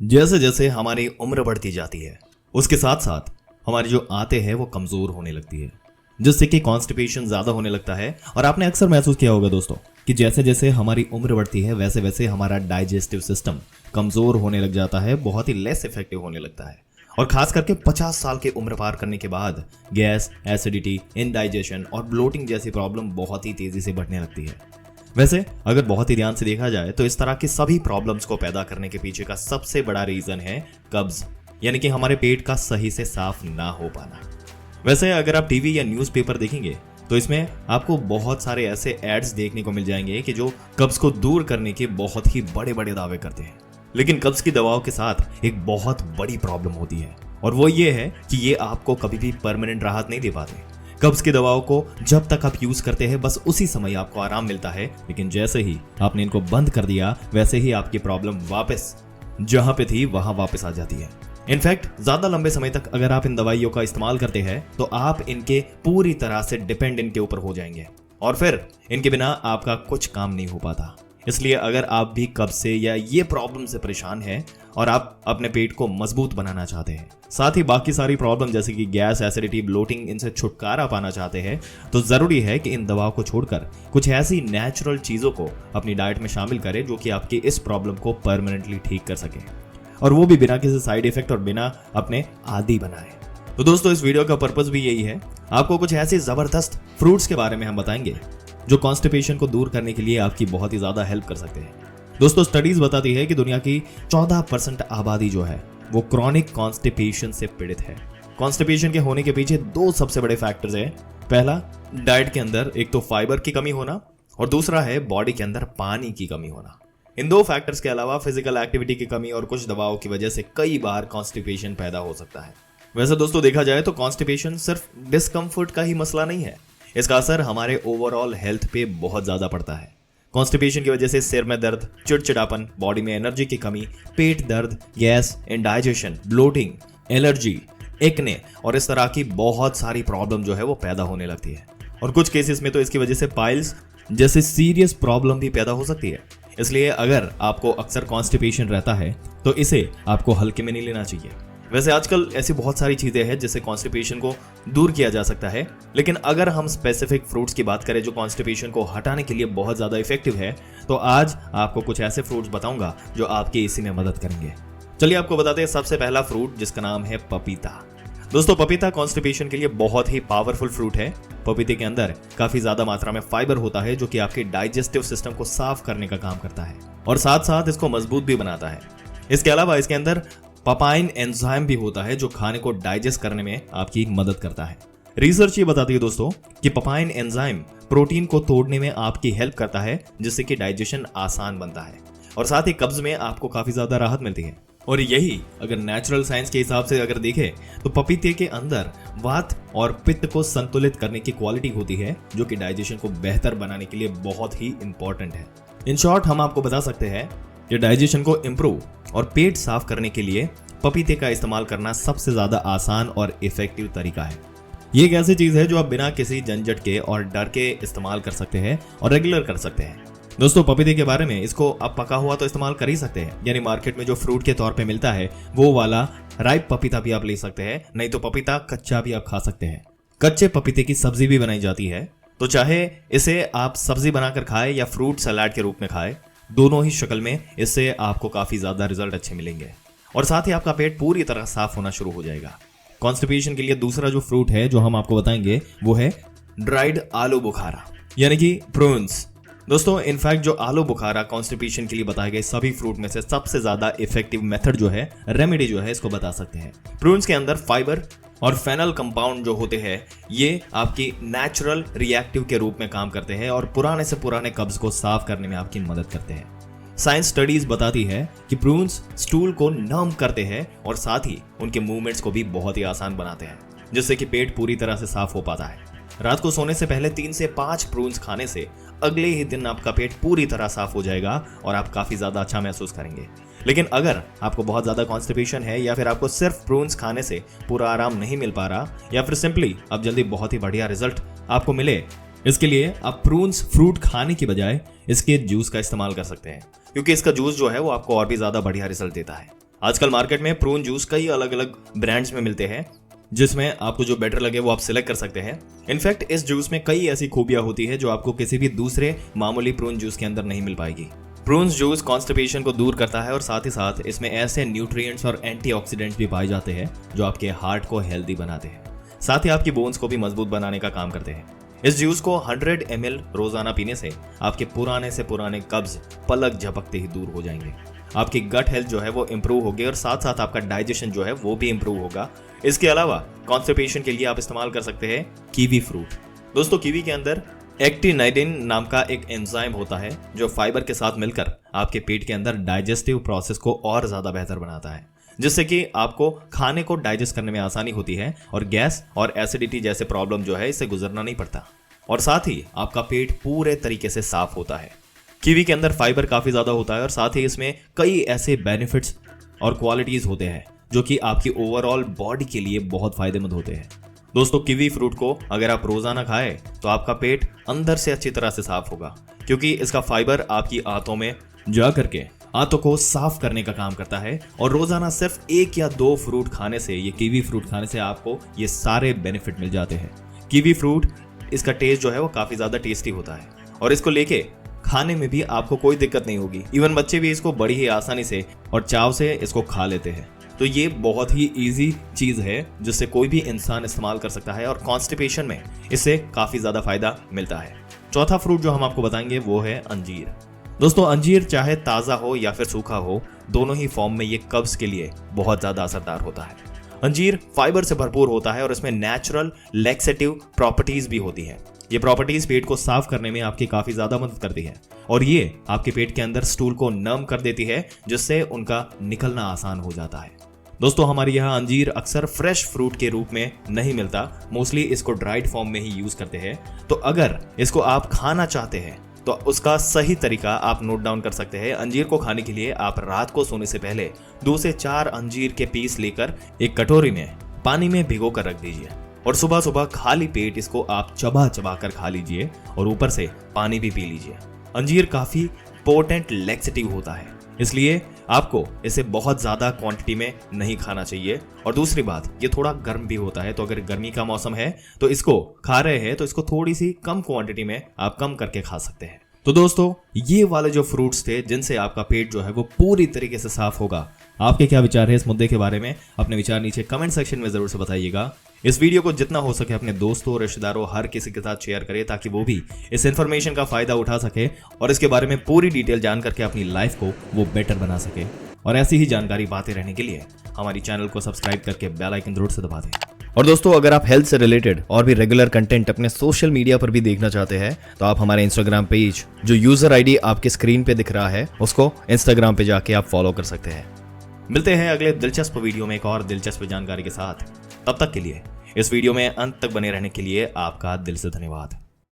जैसे जैसे हमारी उम्र बढ़ती जाती है उसके साथ साथ हमारी जो आंतें हैं वो कमजोर होने लगती है, जिससे कि कॉन्स्टिपेशन ज्यादा होने लगता है। और आपने अक्सर महसूस किया होगा दोस्तों कि जैसे जैसे हमारी उम्र बढ़ती है वैसे वैसे हमारा डाइजेस्टिव सिस्टम कमजोर होने लग जाता है, बहुत ही लेस इफेक्टिव होने लगता है। और खास करके 50 साल की उम्र पार करने के बाद गैस, एसिडिटी, इनडाइजेशन और ब्लोटिंग जैसी प्रॉब्लम बहुत ही तेजी से बढ़ने लगती है। वैसे अगर बहुत ही ध्यान से देखा जाए तो इस तरह की सभी प्रॉब्लम्स को पैदा करने के पीछे का सबसे बड़ा रीजन है कब्ज, यानी कि हमारे पेट का सही से साफ ना हो पाना। वैसे अगर आप टीवी या न्यूज़पेपर देखेंगे तो इसमें आपको बहुत सारे ऐसे एड्स देखने को मिल जाएंगे कि जो कब्ज को दूर करने के बहुत ही बड़े बड़े दावे करते हैं। लेकिन कब्ज की दवाओं के साथ एक बहुत बड़ी प्रॉब्लम होती है, और वो ये है कि ये आपको कभी भी परमानेंट राहत नहीं दे पाते। कब्ज की दवाओं को जब तक आप यूज करते हैं बस उसी समय आपको आराम मिलता है, लेकिन जैसे ही आपने इनको बंद कर दिया वैसे ही आपकी प्रॉब्लम वापस जहां पे थी वहां वापस आ जाती है। इनफैक्ट ज्यादा लंबे समय तक अगर आप इन दवाइयों का इस्तेमाल करते हैं तो आप इनके पूरी तरह से डिपेंड इनके ऊपर हो जाएंगे, और फिर इनके बिना आपका कुछ काम नहीं हो पाता। इसलिए अगर आप भी कब्ज से या ये प्रॉब्लम से परेशान हैं और आप अपने पेट को मजबूत बनाना चाहते हैं, साथ ही बाकी सारी प्रॉब्लम जैसे कि गैस, एसिडिटी, ब्लोटिंग, इनसे छुटकारा पाना चाहते हैं, तो जरूरी है कि इन दवाओं को छोड़कर कुछ ऐसी नेचुरल चीजों को अपनी डाइट में शामिल करें जो कि आपकी इस प्रॉब्लम को परमानेंटली ठीक कर सके, और वो भी बिना किसी साइड इफेक्ट और बिना अपने आदी बनाए। तो दोस्तों इस वीडियो का पर्पस भी यही है, आपको कुछ ऐसे जबरदस्त फ्रूट्स के बारे में हम बताएंगे जो कॉन्स्टिपेशन को दूर करने के लिए आपकी बहुत ही ज्यादा हेल्प कर सकते हैं। दोस्तों स्टडीज बताती है कि दुनिया की 14% आबादी जो है वो क्रॉनिक कॉन्स्टिपेशन से पीड़ित है। कॉन्स्टिपेशन के होने के पीछे दो सबसे बड़े फैक्टर्स हैं। पहला, डाइट के अंदर एक तो फाइबर की कमी होना, और दूसरा है बॉडी के अंदर पानी की कमी होना। इन दो फैक्टर्स के अलावा फिजिकल एक्टिविटी की कमी और कुछ दवाओं की वजह से कई बार कॉन्स्टिपेशन पैदा हो सकता है। वैसे दोस्तों देखा जाए तो कॉन्स्टिपेशन सिर्फ डिस्कम्फर्ट का ही मसला नहीं है, इसका असर हमारे ओवरऑल हेल्थ पे बहुत ज्यादा पड़ता है। कॉन्स्टिपेशन की वजह से सिर में दर्द, चिड़चिड़ापन, बॉडी में एनर्जी की कमी, पेट दर्द, gas, indigestion, bloating, allergy, acne और इस तरह की बहुत सारी प्रॉब्लम जो है वो पैदा होने लगती है। और कुछ केसेस में तो इसकी वजह से पाइल्स जैसे सीरियस प्रॉब्लम भी पैदा हो सकती है। इसलिए अगर आपको अक्सर कॉन्स्टिपेशन रहता है तो इसे आपको हल्के में नहीं लेना चाहिए। वैसे आजकल ऐसी बहुत सारी चीजें हैं जिससे कॉन्स्टिपेशन को दूर किया जा सकता है, लेकिन अगर हम स्पेसिफिक फ्रूट्स की बात करें जो कॉन्स्टिपेशन को हटाने के लिए बहुत ज्यादा इफेक्टिव है, तो आज आपको कुछ ऐसे फ्रूट्स बताऊंगा जो आपकी इसी में मदद करेंगे। चलिए आपको बताते हैं सबसे पहला फ्रूट जिसका नाम है पपीता। दोस्तों पपीता कॉन्स्टिपेशन के लिए बहुत ही पावरफुल फ्रूट है। पपीते के अंदर काफी ज्यादा मात्रा में फाइबर होता है जो कि आपके डाइजेस्टिव सिस्टम को साफ करने का काम करता है और साथ साथ इसको मजबूत भी बनाता है। इसके अलावा इसके अंदर पपाइन एंजाइम भी होता है जो खाने को डाइजेस्ट करने में आपकी मदद करता है। रिसर्च ये बताती है दोस्तों कि पपाइन एंजाइम प्रोटीन को तोड़ने में आपकी हेल्प करता है, जिससे कि डाइजेशन आसान बनता है और साथ ही कब्ज में आपको काफी ज्यादा राहत मिलती है। और यही अगर नेचुरल साइंस के हिसाब से अगर देखें तो पपीते के अंदर वात और पित्त को संतुलित करने की क्वालिटी होती है जो कि डाइजेशन को बेहतर बनाने के लिए बहुत ही इंपॉर्टेंट है। इन शॉर्ट हम आपको बता सकते हैं कि डाइजेशन को इम्प्रूव और पेट साफ करने के लिए पपीते का इस्तेमाल करना सबसे ज्यादा आसान और इफेक्टिव तरीका है। ये एक ऐसी चीज है जो आप बिना किसी झंझट के और डर के इस्तेमाल कर सकते हैं और रेगुलर कर सकते हैं। दोस्तों पपीते के बारे में, इसको आप पका हुआ तो इस्तेमाल कर ही सकते हैं, यानी मार्केट में जो फ्रूट के तौर पे मिलता है वो वाला राइप पपीता भी आप ले सकते हैं, नहीं तो पपीता कच्चा भी आप खा सकते हैं। कच्चे पपीते की सब्जी भी बनाई जाती है, तो चाहे इसे आप सब्जी बनाकर खाएं या फ्रूट सलाद के रूप में खाएं, दोनों ही शक्ल में इससे आपको काफी ज्यादा रिजल्ट अच्छे मिलेंगे और साथ ही आपका पेट पूरी तरह साफ होना शुरू हो जाएगा। कॉन्स्टिपेशन के लिए दूसरा जो फ्रूट है जो हम आपको बताएंगे वो है ड्राइड आलू बुखारा, यानी कि प्रून्स। दोस्तों इनफैक्ट जो आलू बुखारा कॉन्स्टिपेशन के लिए बताए गए सभी फ्रूट में से सबसे ज्यादा इफेक्टिव मेथड जो है, रेमेडी जो है, इसको बता सकते हैं। प्रून्स के अंदर फाइबर और फेनल कंपाउंड जो होते हैं ये आपकी नेचुरल रिएक्टिव के रूप में काम करते हैं और पुराने से पुराने कब्ज को साफ करने में आपकी मदद करते हैं। साइंस स्टडीज बताती है कि प्रून्स स्टूल को नर्म करते हैं और साथ ही उनके मूवमेंट्स को भी बहुत ही आसान बनाते हैं, जिससे कि पेट पूरी तरह से साफ हो पाता है। रात को सोने से पहले 3 से 5 प्रून्स खाने से अगले ही दिन आपका पेट पूरी तरह साफ हो जाएगा और आप काफी ज्यादा अच्छा महसूस करेंगे। लेकिन अगर आपको बहुत ज्यादा कॉन्स्टिपेशन है या फिर आपको सिर्फ प्रून्स खाने से पूरा आराम नहीं मिल पा रहा, या फिर सिंपली अब जल्दी बहुत ही बढ़िया रिजल्ट आपको मिले, इसके लिए आप प्रून्स फ्रूट खाने की बजाय इसके जूस का इस्तेमाल कर सकते हैं, क्योंकि इसका जूस जो है वो आपको और भी ज्यादा बढ़िया रिजल्ट देता है। आजकल मार्केट में प्रून जूस कई अलग अलग ब्रांड्स में मिलते हैं, जिसमें आपको जो बेटर लगे वो आप सिलेक्ट कर सकते हैं। इनफैक्ट इस जूस में कई ऐसी खूबियां होती है जो आपको किसी भी दूसरे मामूली प्रून जूस के अंदर नहीं मिल पाएगी। प्रून्स जूस कॉन्स्टिपेशन को दूर करता है और साथ ही साथ इसमें ऐसे न्यूट्रिएंट्स और एंटीऑक्सीडेंट्स भी पाए जाते हैं जो आपके हार्ट को हेल्दी बनाते हैं, साथ ही आपकी बोन्स को भी मजबूत बनाने का काम करते हैं। इस जूस को 100 ml रोजाना पीने से आपके पुराने से पुराने कब्ज पलक झपकते ही दूर हो जाएंगे। आपकी गट हेल्थ जो है वो इंप्रूव होगी और साथ साथ आपका डाइजेशन जो है वो भी इंप्रूव होगा। इसके अलावा कॉन्स्टिपेशन के लिए आप इस्तेमाल कर सकते हैं कीवी फ्रूट। दोस्तों, कीवी के अंदर एक्टिनाइडिन नाम का एक एंजाइम होता है जो फाइबर के साथ मिलकर आपके पेट के अंदर डाइजेस्टिव प्रोसेस को और ज्यादा बेहतर बनाता है, जिससे कि आपको खाने को डाइजेस्ट करने में आसानी होती है और गैस और एसिडिटी जैसे प्रॉब्लम जो है इससे गुजरना नहीं पड़ता, और साथ ही आपका पेट पूरे तरीके से साफ होता है। कीवी के अंदर फाइबर काफी ज्यादा होता है और साथ ही इसमें कई ऐसे बेनिफिट्स और क्वालिटीज होते हैं जो कि आपकी ओवरऑल बॉडी के लिए बहुत फायदेमंद होते हैं। दोस्तों, कीवी फ्रूट को अगर आप रोजाना खाएं तो आपका पेट अंदर से अच्छी तरह से साफ होगा, क्योंकि इसका फाइबर आपकी आंतों में जा करके आंतों को साफ करने का काम करता है। और रोजाना सिर्फ 1 या 2 फ्रूट खाने से, ये कीवी फ्रूट खाने से आपको ये सारे बेनिफिट मिल जाते हैं। कीवी फ्रूट, इसका टेस्ट जो है वो काफी ज्यादा टेस्टी होता है और इसको लेके खाने में भी आपको कोई दिक्कत नहीं होगी। इवन बच्चे भी इसको बड़ी ही आसानी से और चाव से इसको खा लेते हैं। तो ये बहुत ही इजी चीज है जिससे कोई भी इंसान इस्तेमाल कर सकता है और कॉन्स्टिपेशन में इससे काफी ज्यादा फायदा मिलता है। चौथा फ्रूट जो हम आपको बताएंगे वो है अंजीर। दोस्तों, अंजीर चाहे ताजा हो या फिर सूखा हो, दोनों ही फॉर्म में ये कब्ज के लिए बहुत ज्यादा असरदार होता है। अंजीर फाइबर से भरपूर होता है और इसमें नेचुरल लैक्सेटिव प्रॉपर्टीज भी होती है। ये प्रॉपर्टीज पेट को साफ करने में आपकी काफी ज्यादा मदद करती है और ये आपके पेट के अंदर स्टूल को नम कर देती है, जिससे उनका निकलना आसान हो जाता है। दोस्तों, हमारे यहाँ अंजीर अक्सर फ्रेश फ्रूट के रूप में नहीं मिलता, मोस्टली इसको ड्राइड फॉर्म में ही यूज करते हैं। तो अगर इसको आप खाना चाहते हैं तो उसका सही तरीका आप नोट डाउन कर सकते हैं। अंजीर को खाने के लिए आप रात को सोने से पहले 2 से 4 अंजीर के पीस लेकर एक कटोरी में पानी में भिगो कर रख दीजिए और सुबह सुबह खाली पेट इसको आप चबा चबा कर खा लीजिए और ऊपर से पानी भी पी लीजिए। अंजीर काफी पोटेंट लैक्सेटिव होता है, इसलिए आपको इसे बहुत ज्यादा क्वांटिटी में नहीं खाना चाहिए। और दूसरी बात, ये थोड़ा गर्म भी होता है, तो अगर गर्मी का मौसम है तो इसको खा रहे हैं तो इसको थोड़ी सी कम क्वांटिटी में आप कम करके खा सकते हैं। तो दोस्तों, ये वाले जो फ्रूट्स थे जिनसे आपका पेट जो है वो पूरी तरीके से साफ होगा। आपके क्या विचार है इस मुद्दे के बारे में? अपने विचार नीचे कमेंट सेक्शन में जरूर से बताइएगा। इस वीडियो को जितना हो सके अपने दोस्तों, रिश्तेदारों, हर किसी के साथ शेयर करें ताकि वो भी इस इन्फॉर्मेशन का फायदा उठा सके और इसके बारे में पूरी डिटेल जान करके अपनी लाइफ को वो बेटर बना सके। और ऐसी ही जानकारी पाते रहने के लिए हमारी चैनल को सब्सक्राइब करके बेल आइकन जरूर से दबा दें। और दोस्तों, अगर आप हेल्थ से रिलेटेड और भी रेगुलर कंटेंट अपने सोशल मीडिया पर भी देखना चाहते हैं तो आप हमारे इंस्टाग्राम पेज, जो यूजर आईडी आपके स्क्रीन पे दिख रहा है, उसको इंस्टाग्राम पे जाके आप फॉलो कर सकते हैं। मिलते हैं अगले दिलचस्प वीडियो में एक और दिलचस्प जानकारी के साथ। तब तक के लिए इस वीडियो में अंत तक बने रहने के लिए आपका दिल से धन्यवाद।